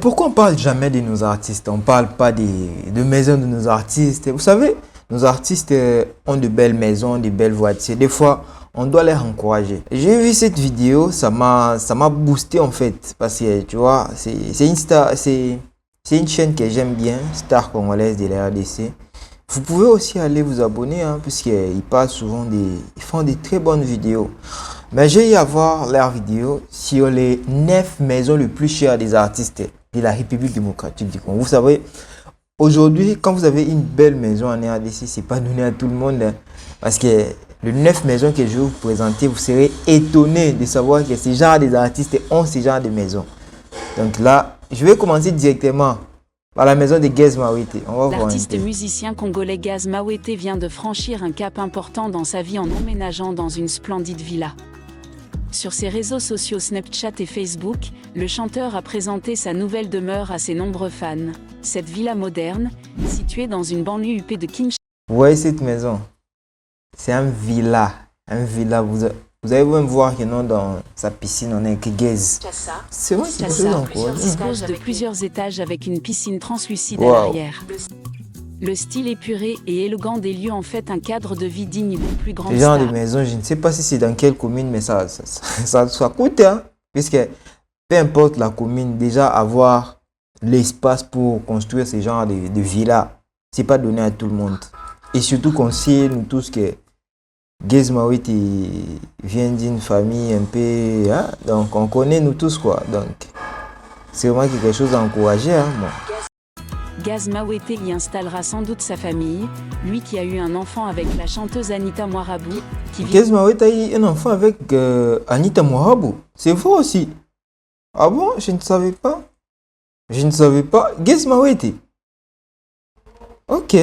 Pourquoi on parle jamais de nos artistes? On parle pas de maisons de nos artistes. Vous savez, nos artistes ont de belles maisons, de belles voitures. Des fois, on doit les encourager. J'ai vu cette vidéo, ça m'a boosté en fait. Parce que tu vois, c'est une star, c'est une chaîne que j'aime bien, Star Congolaise de la RDC. Vous pouvez aussi aller vous abonner, hein, puisqu'ils parlent souvent ils font des très bonnes vidéos. Mais j'ai eu à voir leurs vidéos sur les 9 maisons les plus chères des artistes de la République démocratique du Congo. Vous savez, aujourd'hui, quand vous avez une belle maison en RDC, c'est pas donné à tout le monde. Hein, parce que les 9 maisons que je vais vous présenter, vous serez étonné de savoir que ces genres des artistes ont ce genre de maisons. Donc là, je vais commencer directement par la maison de Gaz Mawete. L'artiste musicien congolais Gaz Mawete vient de franchir un cap important dans sa vie en emménageant dans une splendide villa. Sur ses réseaux sociaux Snapchat et Facebook, le chanteur a présenté sa nouvelle demeure à ses nombreux fans. Cette villa moderne, située dans une banlieue huppée de Kinshasa. Vous voyez cette maison? C'est un villa. Un villa. Vous allez même voir que non, dans sa piscine, on est que Gaz. C'est moi qui dispose de plusieurs étages avec une piscine translucide à l'arrière. Le style épuré et élégant des lieux en fait un cadre de vie digne d'une plus grande star. Ce genre de maison, je ne sais pas si c'est dans quelle commune, mais ça coûte, hein, puisque peu importe la commune, déjà avoir l'espace pour construire ce genre de villas, c'est pas donné à tout le monde. Et surtout qu'on sait, nous tous, que Gaz Mawete vient d'une famille un peu, hein, donc on connaît nous tous quoi, donc c'est vraiment quelque chose à encourager, hein, bon. Gaz Mawete y installera sans doute sa famille, lui qui a eu un enfant avec la chanteuse Anita Moirabou. Gaz Mawete a eu un enfant avec Anita Moirabou, c'est vrai aussi. Ah bon, je ne savais pas. Je ne savais pas. Gaz Mawete. Ok.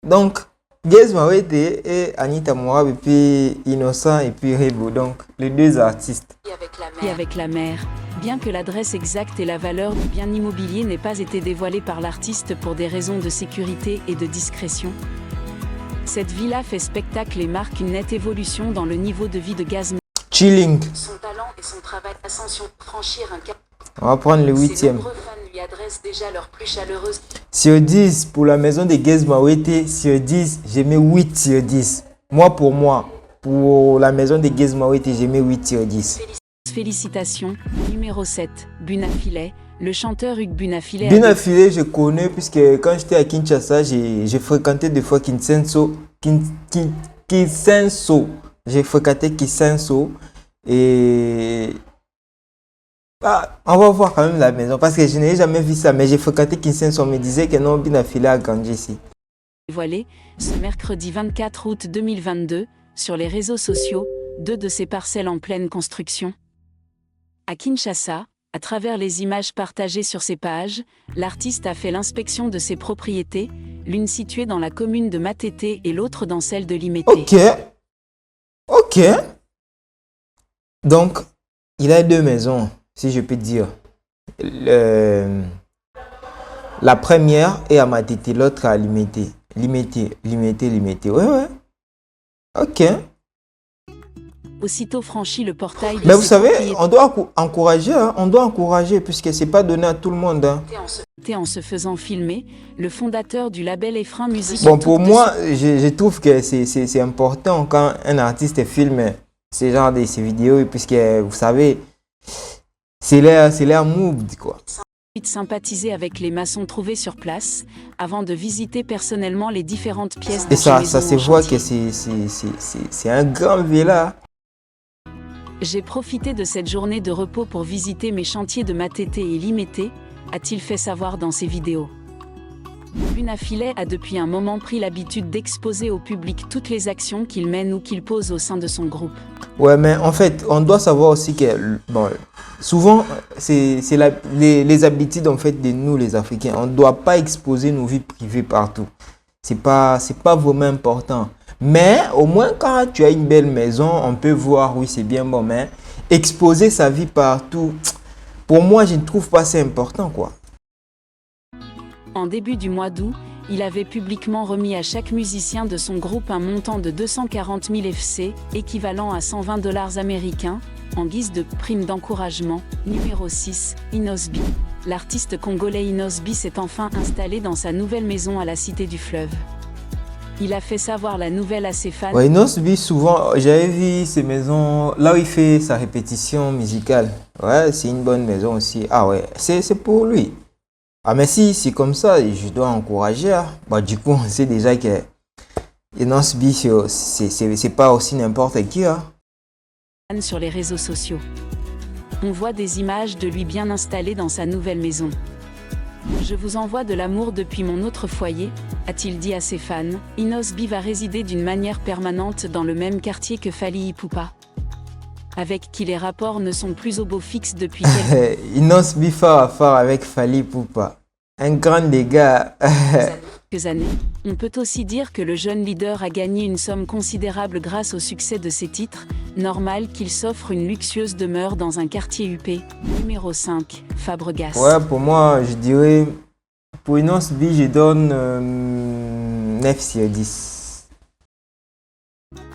Donc, Gaz Mawete et Anita Moirabou, et puis Innocent et puis Rebo, donc les deux artistes. Et avec la mère. Bien que l'adresse exacte et la valeur du bien immobilier n'aient pas été dévoilées par l'artiste pour des raisons de sécurité et de discrétion, cette villa fait spectacle et marque une nette évolution dans le niveau de vie de Gaz. Chilling. Son talent et son travail d'ascension pour franchir un cap. On va prendre le 8e. Ses nombreux fans lui adressent déjà leur plus chaleureuse. Sur 10, pour la maison de Gaz Mawete, sur 10, j'ai mis 8 sur 10. Pour la maison de Gaz Mawete, j'ai mis 8 sur 10. Félicitations. Numéro 7, Bunafile. Le chanteur Hugues Bunafile. Bunafile, je connais puisque quand j'étais à Kinshasa, j'ai fréquenté des fois Kinsenso. J'ai fréquenté Kinsenso. Et on va voir quand même la maison parce que je n'ai jamais vu ça. Mais j'ai fréquenté Kinsenso. On me disait que non, Bunafile a grandi ici. Dévoilé ce mercredi 24 août 2022 sur les réseaux sociaux, 2 de ces parcelles en pleine construction. À Kinshasa, à travers les images partagées sur ses pages, l'artiste a fait l'inspection de ses propriétés, l'une située dans la commune de Matete et l'autre dans celle de Limete. Ok. Donc, il a 2 maisons, si je peux dire. La première est à Matete, l'autre à Limete. Limete. Ouais. Ok. Aussitôt franchi le portail de mais vous savez, on doit encourager, hein, puisque c'est pas donné à tout le monde. Hein. En se faisant filmer, le fondateur du label Effrain Musique. Bon, pour moi, je trouve que c'est important quand un artiste filme ces genres de ces vidéos, puisque vous savez, c'est leur move, quoi. Sympathiser avec les maçons trouvés sur place, avant de visiter personnellement les différentes pièces de et ça se voit que c'est un grand villa. J'ai profité de cette journée de repos pour visiter mes chantiers de Matete et Limete, a-t-il fait savoir dans ses vidéos. Bunafile a depuis un moment pris l'habitude d'exposer au public toutes les actions qu'il mène ou qu'il pose au sein de son groupe. Ouais, mais en fait, on doit savoir aussi que, bon, souvent, c'est les habitudes en fait de nous les Africains. On ne doit pas exposer nos vies privées partout. C'est pas vraiment important. Mais au moins quand tu as une belle maison, on peut voir, oui c'est bien bon, mais exposer sa vie partout, pour moi je ne trouve pas ça important quoi. En début du mois d'août, il avait publiquement remis à chaque musicien de son groupe un montant de 240 000 FC, équivalent à 120 $ américains, en guise de prime d'encouragement. Numéro 6, Inosbi. L'artiste congolais Inosbi s'est enfin installé dans sa nouvelle maison à la Cité du Fleuve. Il a fait savoir la nouvelle à ses fans. Ouais, Inosbi, souvent, j'avais vu ces maisons là où il fait sa répétition musicale. Ouais, c'est une bonne maison aussi. Ah ouais, c'est pour lui. Ah mais si c'est comme ça, je dois encourager. Hein. Bah, du coup, on sait déjà que Inosbi, c'est pas aussi n'importe qui. Hein. Sur les réseaux sociaux. On voit des images de lui bien installé dans sa nouvelle maison. Je vous envoie de l'amour depuis mon autre foyer, a-t-il dit à ses fans. Inosbi va résider d'une manière permanente dans le même quartier que Fally Ipupa, avec qui les rapports ne sont plus au beau fixe depuis Inosbi fort avec Fally Ipupa. Un grand dégât. quelques années. On peut aussi dire que le jeune leader a gagné une somme considérable grâce au succès de ses titres. Normal qu'il s'offre une luxueuse demeure dans un quartier huppé. Numéro 5, Fabregas. Ouais, pour moi, je dirais, pour Inosbi, je donne 9 sur 10.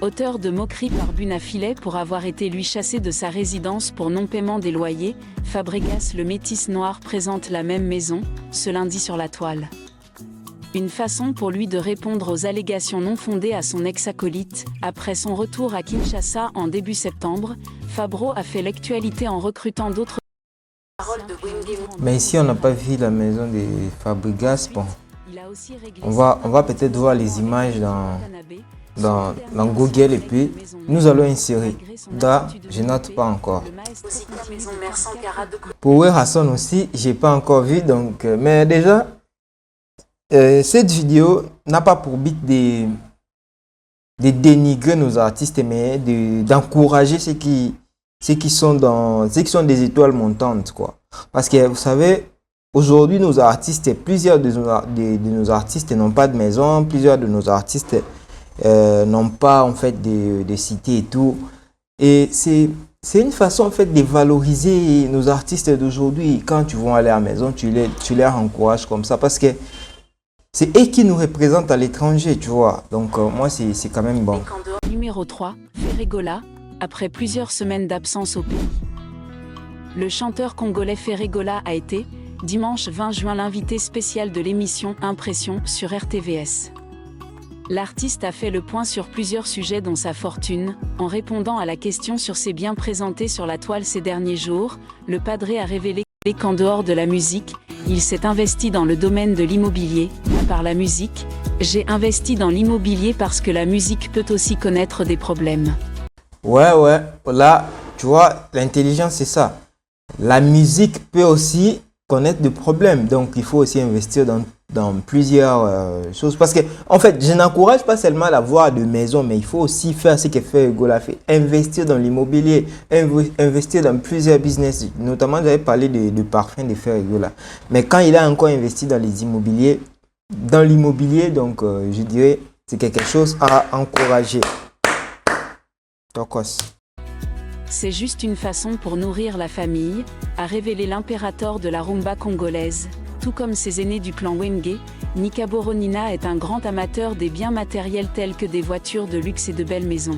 Auteur de moqueries par Bunafilet pour avoir été lui chassé de sa résidence pour non-paiement des loyers, Fabregas le métis noir présente la même maison, ce lundi sur la toile. Une façon pour lui de répondre aux allégations non fondées à son ex-acolyte. Après son retour à Kinshasa en début septembre, Fabro a fait l'actualité en recrutant d'autres... Mais ici, on n'a pas vu la maison de Fabregas. Bon, on va peut-être voir les images dans Google et puis nous allons insérer. Là, je note pas encore. Pour Hassan aussi, j'ai pas encore vu. Donc, mais déjà... cette vidéo n'a pas pour but de dénigrer nos artistes, mais d'encourager ceux qui sont des étoiles montantes, quoi. Parce que vous savez, aujourd'hui, nos artistes, plusieurs de nos artistes n'ont pas de maison, plusieurs de nos artistes n'ont pas en fait de cité et tout. Et c'est une façon en fait de valoriser nos artistes d'aujourd'hui. Quand tu vas aller à la maison, tu les encourages comme ça parce que c'est eux qui nous représentent à l'étranger, tu vois. Donc, moi, c'est quand même bon. Numéro 3, Ferregola, après plusieurs semaines d'absence au pays. Le chanteur congolais Ferregola a été, dimanche 20 juin, l'invité spécial de l'émission Impression sur RTVS. L'artiste a fait le point sur plusieurs sujets dont sa fortune. En répondant à la question sur ses biens présentés sur la toile ces derniers jours, le padré a révélé qu'en dehors de la musique, il s'est investi dans le domaine de l'immobilier. Par la musique, j'ai investi dans l'immobilier parce que la musique peut aussi connaître des problèmes. Ouais, là, tu vois, l'intelligence, c'est ça. La musique peut aussi connaître des problèmes. Donc, il faut aussi investir dans plusieurs choses. Parce que, en fait, je n'encourage pas seulement à avoir de maison, mais il faut aussi faire ce que Ferregola fait. Investir dans l'immobilier, investir dans plusieurs business. Notamment, j'avais parlé de parfum de Ferregola. Mais quand il a encore investi dans l'immobilier, donc, je dirais, c'est quelque chose à encourager. Tokos. C'est juste une façon pour nourrir la famille, a révélé l'impérator de la rumba congolaise. Tout comme ses aînés du clan Wenge, Nika Boronina est un grand amateur des biens matériels tels que des voitures de luxe et de belles maisons.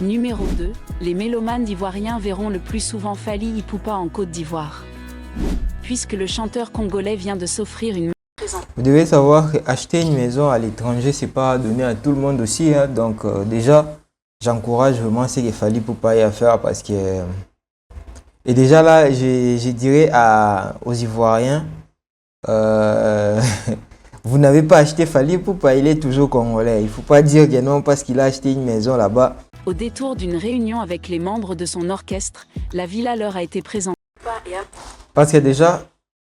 Numéro 2, les mélomanes ivoiriens verront le plus souvent Fally Ipupa en Côte d'Ivoire. Puisque le chanteur congolais vient de s'offrir une... Vous devez savoir qu'acheter une maison à l'étranger, c'est pas donné à tout le monde aussi. Hein. Donc déjà, j'encourage vraiment ce qu'il Fally Ipupa y à faire parce que... Et déjà là, je dirais aux Ivoiriens, vous n'avez pas acheté Fally Ipupa, il est toujours congolais. Il ne faut pas dire que non parce qu'il a acheté une maison là-bas. Au détour d'une réunion avec les membres de son orchestre, la villa leur a été présentée. Parce que déjà,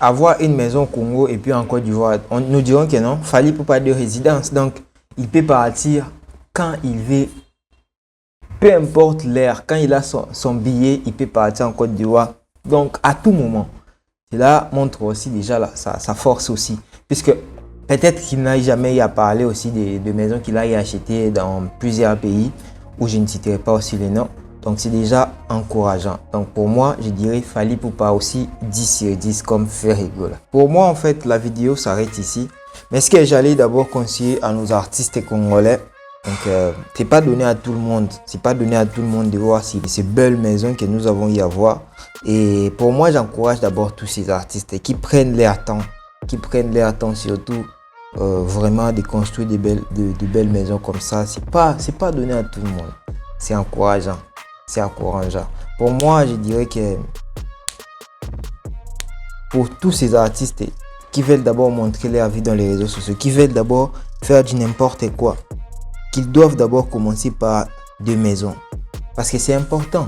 avoir une maison au Congo et puis en Côte d'Ivoire, nous dirons que non, Fally Ipupa de résidence. Donc, il peut partir quand il veut. Peu importe l'heure, quand il a son billet, il peut partir en Côte d'Ivoire. Donc, à tout moment. Cela montre aussi déjà sa force aussi. Puisque peut-être qu'il n'a jamais eu à parler aussi de maisons qu'il a achetées dans plusieurs pays où je ne citerai pas aussi les noms. Donc, c'est déjà encourageant. Donc, pour moi, je dirais Fally Ipupa aussi 10 sur 10 comme Ferregola. Pour moi, en fait, la vidéo s'arrête ici. Mais ce que j'allais d'abord conseiller à nos artistes congolais, donc c'est pas donné à tout le monde, de voir ces belles maisons que nous avons eu à voir. Et pour moi, j'encourage d'abord tous ces artistes qui prennent leur temps, surtout vraiment de construire de belles maisons comme ça. C'est pas donné à tout le monde. C'est encourageant. Pour moi, je dirais que pour tous ces artistes qui veulent d'abord montrer leur vie dans les réseaux sociaux, qui veulent d'abord faire du n'importe quoi, qu'ils doivent d'abord commencer par des maisons. Parce que c'est important.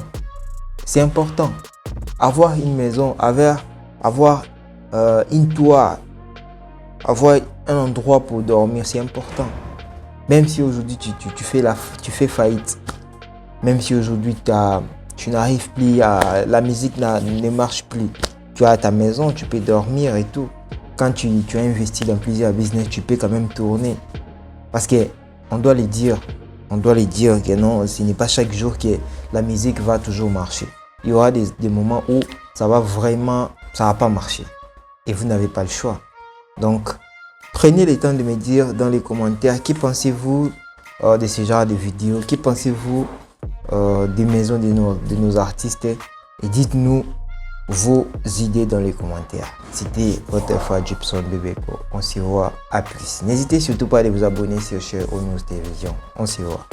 Avoir une maison, avoir une toit, avoir un endroit pour dormir, c'est important. Même si aujourd'hui tu fais faillite, même si aujourd'hui tu n'arrives plus la musique ne marche plus, tu as ta maison, tu peux dormir et tout. Quand tu as investi dans plusieurs business, tu peux quand même tourner. Parce que on doit les dire que non, ce n'est pas chaque jour que la musique va toujours marcher. Il y aura des moments où ça va pas marcher. Et vous n'avez pas le choix. Donc, prenez le temps de me dire dans les commentaires qui pensez-vous de ce genre de vidéos, qui pensez-vous des maisons de nos artistes, et dites-nous vos idées dans les commentaires. C'était votre frère Gibson Bebeko. On se voit à plus. N'hésitez surtout pas à vous abonner sur News Télévision. On se voit.